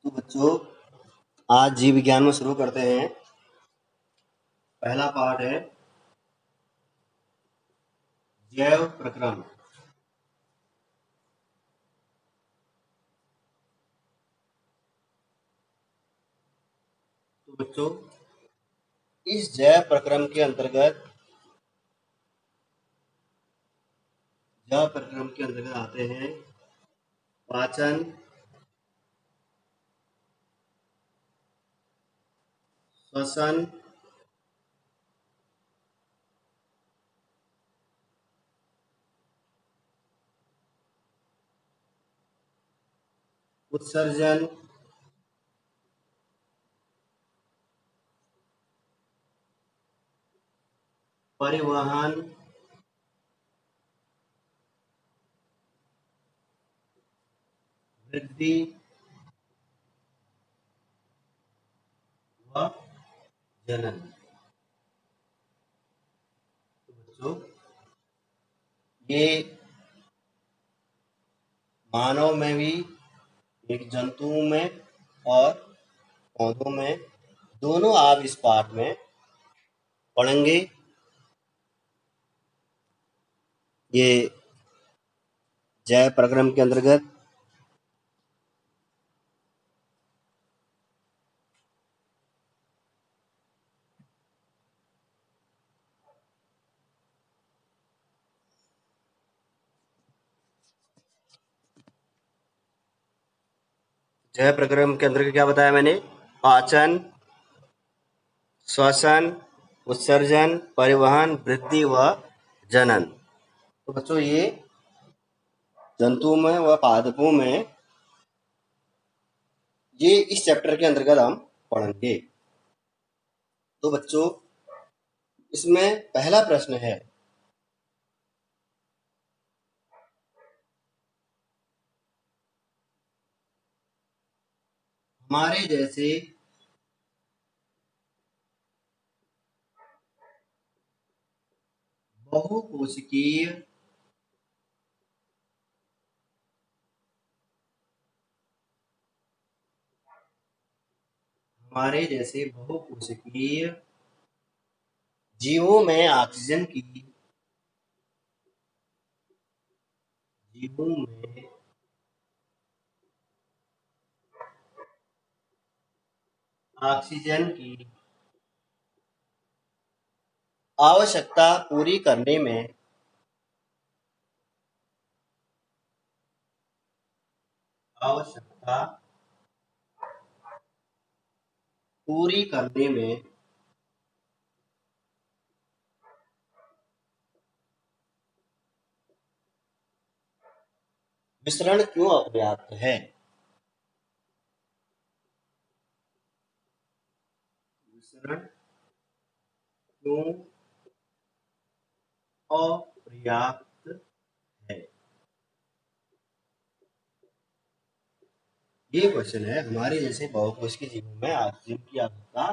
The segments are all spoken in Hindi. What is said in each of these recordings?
तो बच्चों आज जीव विज्ञान में शुरू करते हैं। पहला पार्ट है जैव प्रक्रम। तो बच्चों इस जैव प्रक्रम के अंतर्गत आते हैं पाचन, श्वसन, उत्सर्जन, परिवहन, वृद्धि व जनन। तो बच्चों ये मानव में भी, एक जंतुओं में और पौधों में, दोनों आप इस पाठ में पढ़ेंगे। ये जैव प्रक्रम के अंतर्गत जैव प्रक्रम के अंतर्गत क्या बताया मैंने? पाचन, श्वसन, उत्सर्जन, परिवहन, वृद्धि व जनन। तो बच्चों ये जंतुओं में व पादपों में ये इस चैप्टर के अंतर्गत हम पढ़ेंगे। तो बच्चों इसमें पहला प्रश्न है, हमारे जैसे बहुकोशिकीय जीवों में ऑक्सीजन की आवश्यकता पूरी करने में विसरण क्यों अपर्याप्त है? विसरण क्यों अपर्याप्त है? ये क्वेश्चन है, हमारे जैसे बहुकोशिकीय जीवों में ऑक्सीजन की आवश्यकता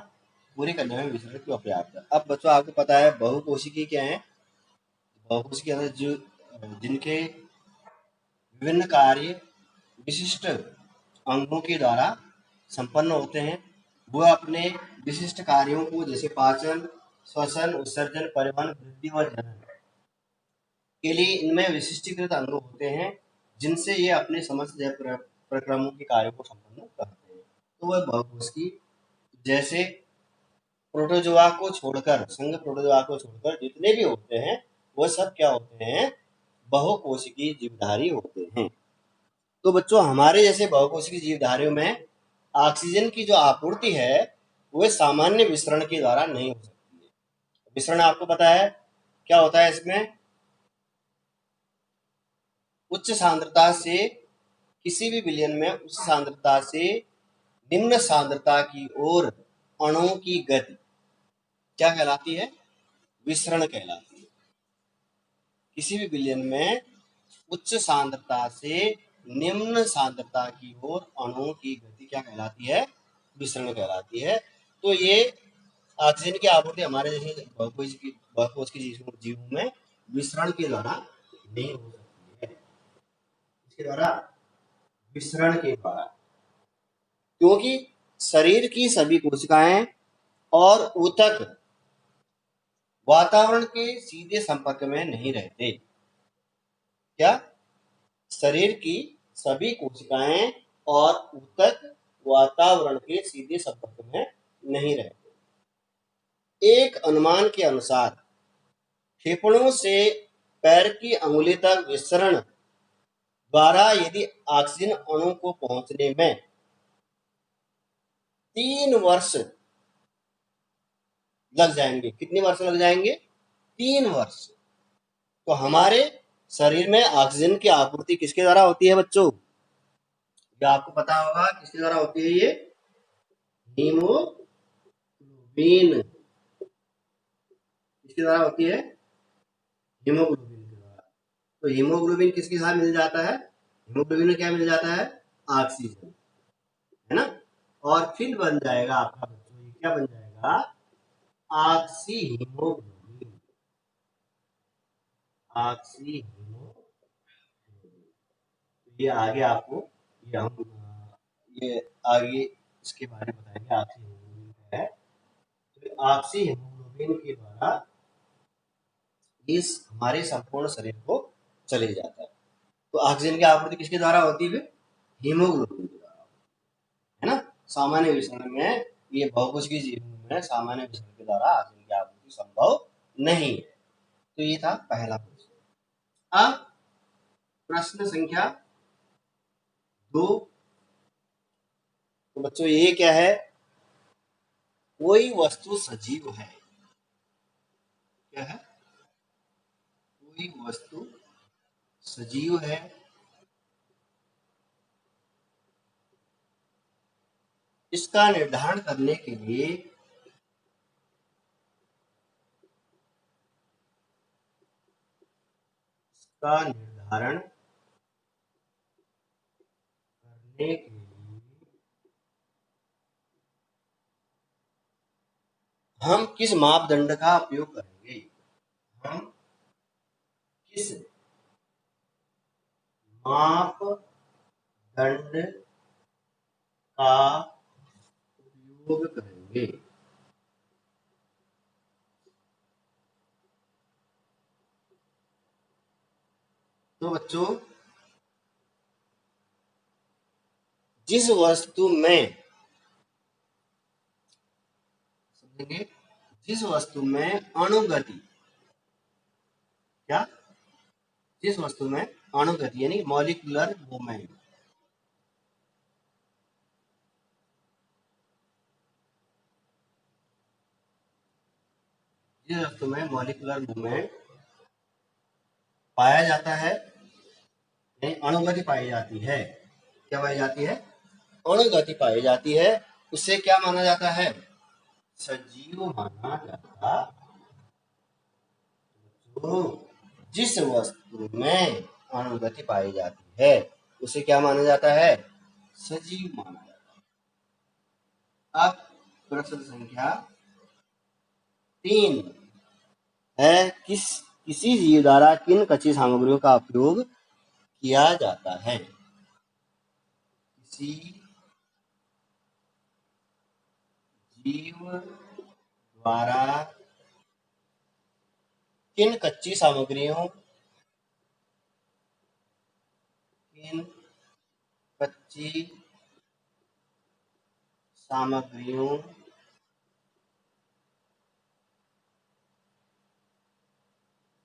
पूरी करने में विसरण क्यों अपर्याप्त है। अब बच्चों आपको पता है बहुकोशिकीय क्या है? बहुकोशिकीय के अंदर जो जिनके विभिन्न कार्य विशिष्ट अंगों के द्वारा संपन्न होते हैं, वह अपने विशिष्ट कार्यों को जैसे पाचन, श्वसन, उत्सर्जन, परिवहन, वृद्धि और जनन के लिए इनमें विशिष्टीकृत अंग होते हैं, जिनसे ये अपने समस्त जैव प्रक्रमों के कार्यों को संपन्न करते हैं। तो वह बहुकोशिकीय जैसे प्रोटोजोआ को छोड़कर, संघ प्रोटोजोआ को छोड़कर जितने भी होते हैं वह सब क्या होते हैं? बहुकोशिकीय जीवधारी होते हैं। तो बच्चों हमारे जैसे बहुकोशिकीय जीवधारियों में ऑक्सीजन की जो आपूर्ति है वह सामान्य विसरण के द्वारा नहीं हो सकती है। विसरण आपको पता है क्या होता है? इसमें उच्च सांद्रता से किसी भी विलयन में उच्च सांद्रता से निम्न सांद्रता की ओर अणुओं की गति क्या कहलाती है? विसरण कहलाती है। किसी भी विलयन में उच्च सांद्रता से निम्न सांद्रता की ओर अणुओं की गति क्या कहलाती है? विसरण कहलाती है। तो ये ऑक्सीजन की आपूर्ति हमारे जैसे बहुकोशिकीय जीवों में विसरण के द्वारा नहीं हो सकती है। इसके द्वारा विसरण के द्वारा क्योंकि शरीर की सभी कोशिकाएं और ऊतक वातावरण के सीधे संपर्क में नहीं रहते। क्या? शरीर की सभी कोशिकाएं और ऊतक वातावरण के सीधे संपर्क में नहीं रहते। एक अनुमान के अनुसार फेफड़ों से पैर की अंगुली तक विसरण द्वारा यदि ऑक्सीजन अणु को पहुंचने में 3 वर्ष लग जाएंगे। कितने वर्ष लग जाएंगे? 3 वर्ष। तो हमारे शरीर में ऑक्सीजन की आपूर्ति किसके द्वारा होती है बच्चों? जो आपको पता होगा किसके द्वारा होती है ये? हीमोग्लोबिन। किसके द्वारा होती है? हीमोग्लोबिन के द्वारा। तो हीमोग्लोबिन किसके साथ मिल जाता है? हीमोग्लोबिन में क्या मिल जाता है? ऑक्सीजन, है ना। और फिर बन जाएगा आपका बच्चों, ये क्या बन जाएगा? Oxy haemoglobin. Oxy haemoglobin. ये आगे आपको ये हम ये आगे इसके बारे में बताएंगे ऑक्सी हीमोग्लोबिन क्या है। तो ऑक्सी हीमोग्लोबिन के द्वारा इस हमारे संपूर्ण शरीर को चले जाता है। तो ऑक्सीजन की आपूर्ति किसके द्वारा होती है? हीमोग्लोबिन के द्वारा, है ना। सामान्य विषण में, ये बहुकोशिकीय जीवों में सामान्य विषण के द्वारा ऑक्सीजन की आपूर्ति संभव नहीं है। तो ये था पहला प्रश्न। अब प्रश्न संख्या 2। तो बच्चों ये क्या है? कोई वस्तु सजीव है। क्या है? कोई वस्तु सजीव है, इसका निर्धारण करने के लिए हम किस मापदंड का उपयोग करेंगे? हम किस मापदंड का उपयोग करेंगे? तो बच्चों जिस वस्तु में समझेंगे, जिस वस्तु में अणुगति, क्या? जिस वस्तु में अणुगति यानी मॉलिक्यूलर मूवमेंट, जिस वस्तु में मॉलिक्यूलर मूवमेंट पाया जाता है, यानी अणुगति पाई जाती है। क्या पाई जाती है? अणुगति पाई जाती है। उसे क्या माना जाता है? सजीव माना जाता है। तो जिस वस्तु में अणुगति पाई जाती है उसे क्या माना जाता है? सजीव माना जाता है। अब प्रश्न संख्या 3 है, किसी जीव द्वारा किन कच्ची सामग्रियों का उपयोग किया जाता है? किसी जीव द्वारा किन कच्ची सामग्रियों किन कच्ची सामग्रियों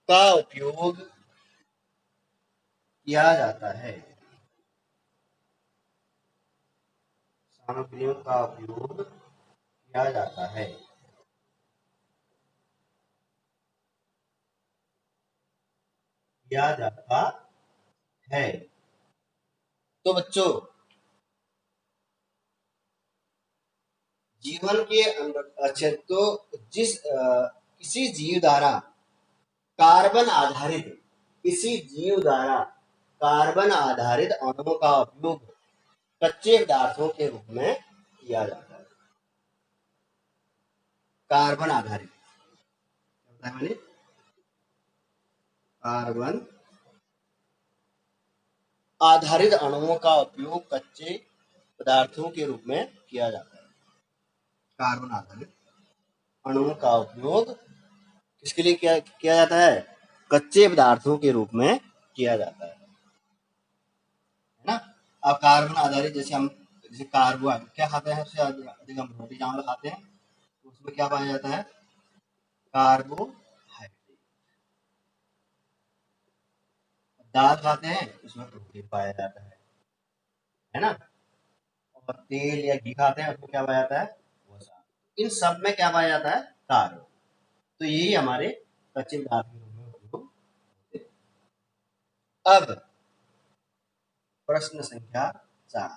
का उपयोग किया जाता है? सामग्रियों का उपयोग किया जाता है। किया जाता है। तो बच्चों जीवन के अंदर अच्छा, तो किसी जीव द्वारा कार्बन आधारित किसी जीव द्वारा कार्बन आधारित अणुओं का उपयोग कच्चे पदार्थों के रूप में किया जाता है। कार्बन आधारित मैंने कार्बन आधारित अणुओं का उपयोग कच्चे पदार्थों के रूप में किया जाता है। कार्बन आधारित अणुओं का उपयोग किसके लिए किया जाता है? कच्चे पदार्थों के रूप में किया जाता है ना। अब कार्बन आधारित जैसे कार्बोहाइड्रेट क्या खाते हैं? सबसे अधिक हम रोटी चावल खाते हैं, तो उसमें क्या पाया जाता है? कार्बोहाइड्रेट। दाल खाते हैं, उसमें प्रोटीन पाया जाता है ना। और तेल या घी खाते हैं, उसमें क्या पाया जाता है? वसा। इन सब में क्या पाया जाता है? कार्बन। तो यही हमारे कच्चे पदार्थ के रूप में उपयोग होते हैं। अब प्रश्न संख्या 4,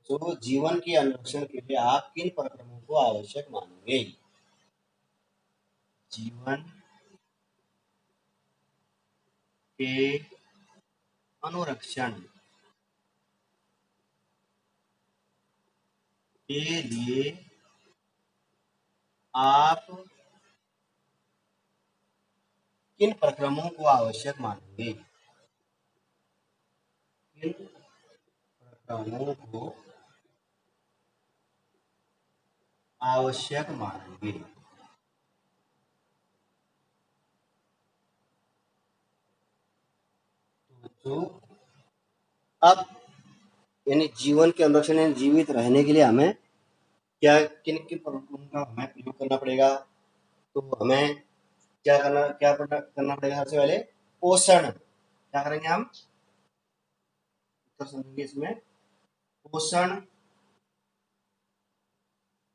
तो जीवन के अनुरक्षण के लिए आप किन प्रक्रमों को आवश्यक मानेंगे? जीवन के अनुरक्षण के लिए आप किन प्रक्रमों को आवश्यक मानेंगे? किन प्रक्रमों को आवश्यक मानेंगे? तो अब यानी जीवन के अनुरक्षण यानी जीवित रहने के लिए हमें क्या किन किन प्रक्रमों का हमें प्रयोग करना पड़ेगा? तो हमें क्या करना पड़ेगा? सबसे पहले पोषण। क्या करेंगे हम? उत्तर समझेंगे इसमें। पोषण।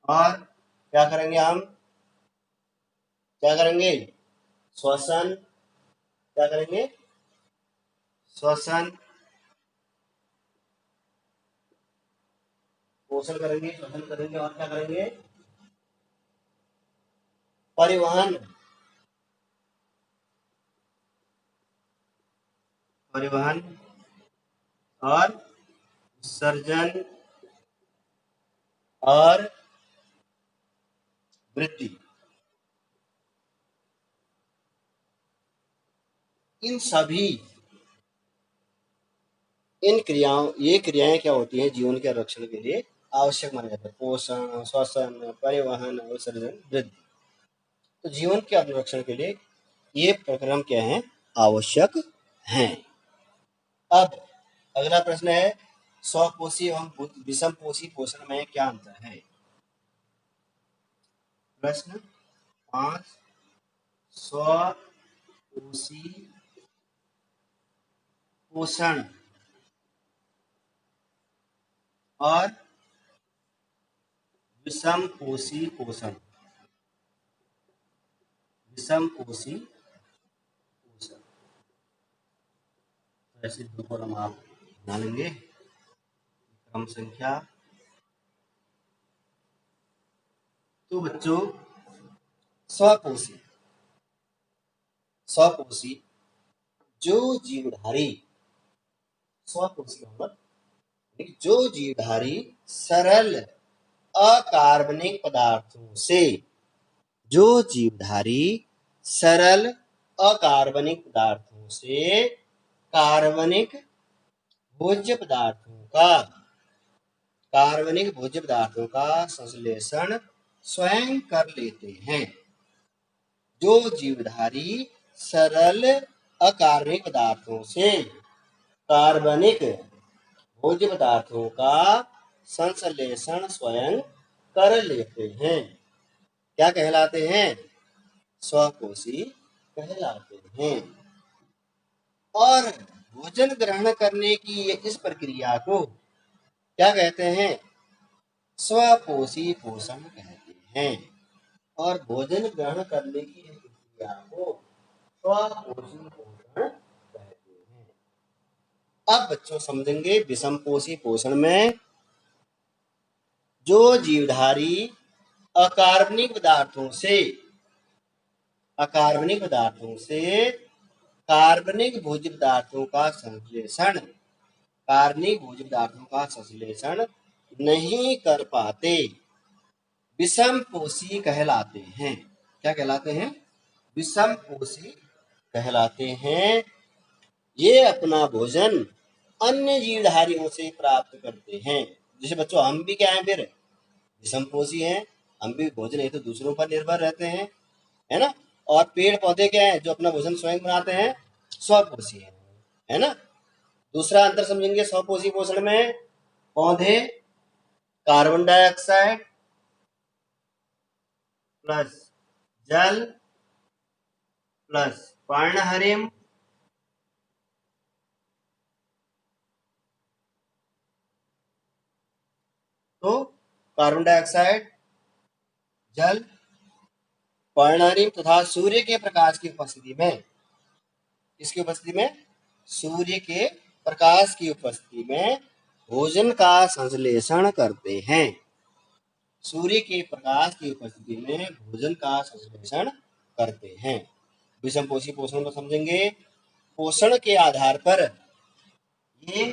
और क्या करेंगे हम? क्या करेंगे? श्वसन। क्या करेंगे? श्वसन। पोषण करेंगे, श्वसन करेंगे, और क्या करेंगे? परिवहन। परिवहन और विसर्जन और वृद्धि। इन सभी ये क्रियाएं क्या होती हैं? जीवन के रक्षण के लिए आवश्यक माना जाता है। पोषण, श्वसन, परिवहन, विसर्जन, वृद्धि। तो जीवन के अनुरक्षण के लिए ये प्रक्रम क्या है? आवश्यक हैं। अब अगला प्रश्न है, स्वपोषी एवं विषमपोषी पोषण में क्या अंतर है? प्रश्न 5, स्वपोषी पोषण और विषमपोषी पोषण। विषमपोषी पोषण ऐसे दो कॉलम आप बना लेंगे। क्रम संख्या। तो बच्चों स्वपोषी स्वपोषी जो जीवधारी स्वपोषी मतलब जो जीवधारी सरल अकार्बनिक पदार्थों से जो जीवधारी सरल अकार्बनिक पदार्थों से कार्बनिक भोज्य पदार्थों का संश्लेषण स्वयं कर लेते हैं। जो जीवधारी सरल अकार्बनिक पदार्थों से कार्बनिक भोज्य पदार्थों का संश्लेषण स्वयं कर लेते हैं, क्या कहलाते हैं? स्वपोषी कहलाते हैं। और भोजन ग्रहण करने की इस प्रक्रिया को क्या कहते हैं? स्वपोषी पोषण कहते हैं। और भोजन ग्रहण करने की इस प्रक्रिया को स्वपोषी पोषण कहते हैं। अब बच्चों समझेंगे विषमपोषी पोषण में जो जीवधारी अकार्बनिक पदार्थों से कार्बनिक भोज्य पदार्थों का संश्लेषण नहीं कर पाते विषमपोषी कहलाते हैं। क्या कहलाते हैं? विषमपोषी कहलाते हैं। ये अपना भोजन अन्य जीवधारियों से प्राप्त करते हैं। जैसे बच्चों हम भी क्या हैं, फिर विषमपोषी हैं, हम भी भोजन हेतु दूसरों पर निर्भर रहते हैं, है ना। और पेड़ पौधे क्या है, जो अपना भोजन स्वयं बनाते हैं, स्वपोषी है ना। दूसरा अंतर समझेंगे स्वपोषी पोषण में। पौधे कार्बन डाइऑक्साइड प्लस जल प्लस पर्णहरिम तो कार्बन डाइऑक्साइड, जल, पर्णहरिम तथा सूर्य के प्रकाश की उपस्थिति में, इसकी उपस्थिति में, सूर्य के प्रकाश की उपस्थिति में भोजन का संश्लेषण करते हैं। सूर्य के प्रकाश की उपस्थिति में भोजन का संश्लेषण करते हैं। विषमपोषी पोषण को समझेंगे। पोषण के आधार पर ये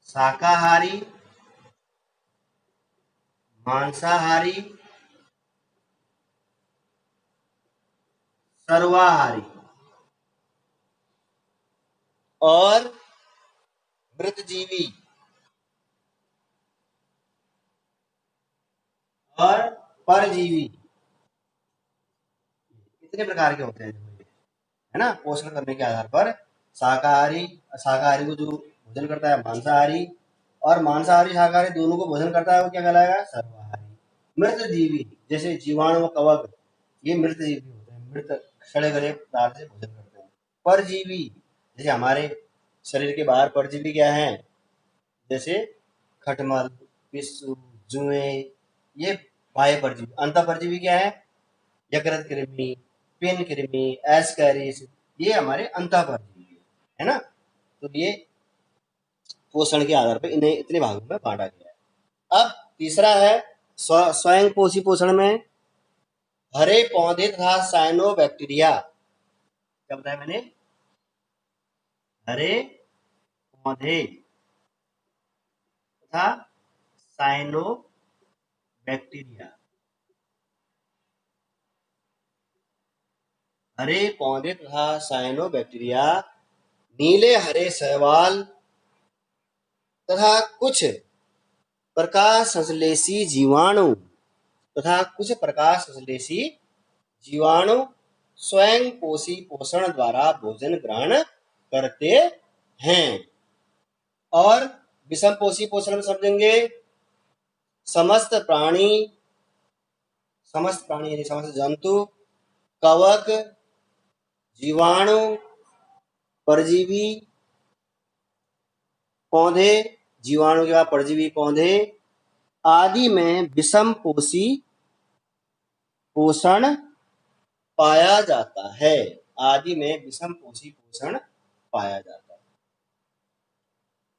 शाकाहारी, मांसाहारी, सर्वाहारी और मृतजीवी और परजीवी, इतने प्रकार के होते हैं, है ना। पोषण करने के आधार पर शाकाहारी, शाकाहारी को जो भोजन करता है मांसाहारी, और मांसाहारी शाकाहारी दोनों को भोजन करता है वो क्या कहलाएगा, सर्वाहारी। मृत जीवी जैसे जीवाणु व कवक, ये मृत जीवी होते हैं, मृत सड़े गले पदार्थ से भोजन करते हैं। परजीवी जैसे हमारे शरीर के बाहर परजीवी क्या है, जैसे खटमल, पिस्सू, जुएं, ये बाह्य परजीवी। अंतः परजीवी क्या है, यकृत कृमि, पिन कृमि, एस्कैरिस, ये हमारे अंतः परजीवी है ना। तो ये पोषण के आधार पर इन्हें इतने भागों में बांटा गया है। अब तीसरा है स्वयं पोषी पोषण में। हरे पौधे तथा साइनोबैक्टीरिया, क्या बताया मैंने, हरे पौधे तथा साइनोबैक्टीरिया, हरे पौधे तथा साइनोबैक्टीरिया, नीले हरे शैवाल तथा कुछ प्रकाश संश्लेषी जीवाणु जीवाणु स्वयं पोषी पोषण द्वारा भोजन ग्रहण करते हैं। और विषम पोषी पोषण में समझेंगे समस्त प्राणी यानी समस्त जंतु, कवक, जीवाणु, परजीवी, पौधे, जीवाणु के बाद परजीवी, पौधे आदि में विषम पोषी पोषण पाया जाता है। आदि में विषम पोषी पोषण पाया जाता है।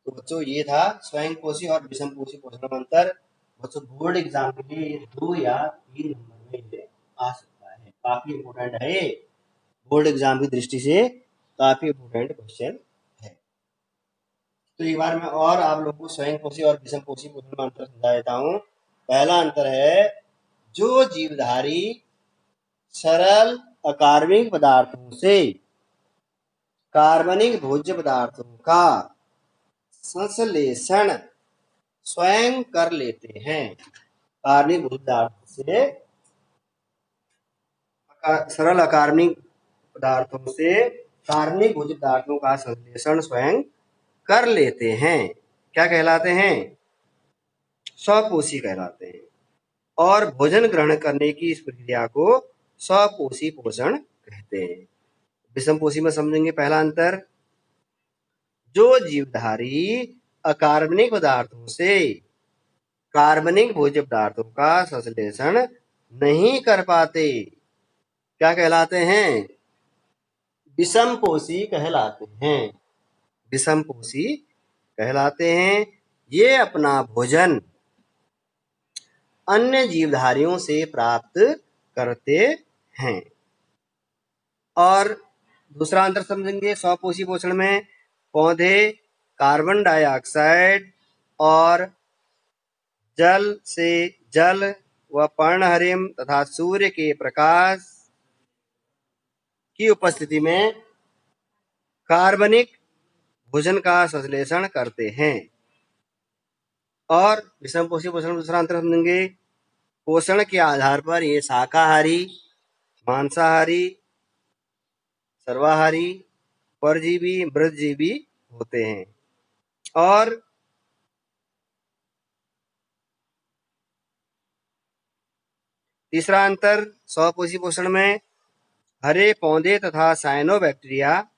तो बच्चों ये था स्वयं पोषी और विषम पोषी पोषण में अंतर। बच्चों बोर्ड एग्जाम के लिए 2 या 3 नंबर में ये आ सकता है, काफी इंपोर्टेंट है, बोर्ड एग्जाम की दृष्टि से काफी इंपोर्टेंट क्वेश्चन है। तो एक बार मैं और आप लोगों को स्वयं पोषी और विषम पोषी पोषण में अंतर समझा देता हूँ। पहला अंतर है, जो जीवधारी सरल अकार्बनिक पदार्थों से कार्बनिक भोज्य पदार्थों का संश्लेषण स्वयं कर लेते हैं। कार्बनिक भोज्य पदार्थ से सरल अकार्बनिक पदार्थों से कार्बनिक भोज्य पदार्थों का संश्लेषण स्वयं कर लेते हैं, क्या कहलाते हैं, स्वपोषी कहलाते हैं। और भोजन ग्रहण करने की इस प्रक्रिया को स्वपोषी पोषण कहते हैं। विषम पोषी में समझेंगे पहला अंतर, जो जीवधारी अकार्बनिक पदार्थों से कार्बनिक भोज्य पदार्थों का संश्लेषण नहीं कर पाते, क्या कहलाते हैं, विषम पोषी कहलाते हैं। विषम पोषी कहलाते हैं। ये अपना भोजन अन्य जीवधारियों से प्राप्त करते हैं। और दूसरा अंतर समझेंगे स्वपोषी पोषण में। पौधे कार्बन डाइऑक्साइड और जल व पर्णहरिम तथा सूर्य के प्रकाश की उपस्थिति में कार्बनिक भोजन का संश्लेषण करते हैं। और विषम पोषी पोषण में दूसरा अंतर समझेंगे। पोषण के आधार पर ये शाकाहारी, मांसाहारी, सर्वाहारी, परजीवी, मृतजीवी होते हैं। और तीसरा अंतर स्वपोषी पोषण में हरे पौधे तथा साइनोबैक्टीरिया,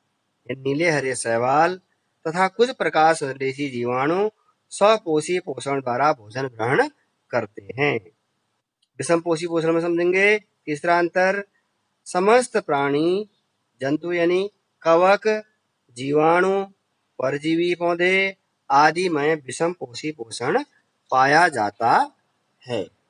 नीले हरे शैवाल तथा कुछ प्रकार संश्लेषी जीवाणु स्वपोषी पोषण द्वारा भोजन ग्रहण करते हैं। विषम पोषी पोषण में समझेंगे। तीसरा अंतर समस्त प्राणी जंतु यानी कवक, जीवाणु, परजीवी पौधे आदि में विषम पोषी पोषण पाया जाता है।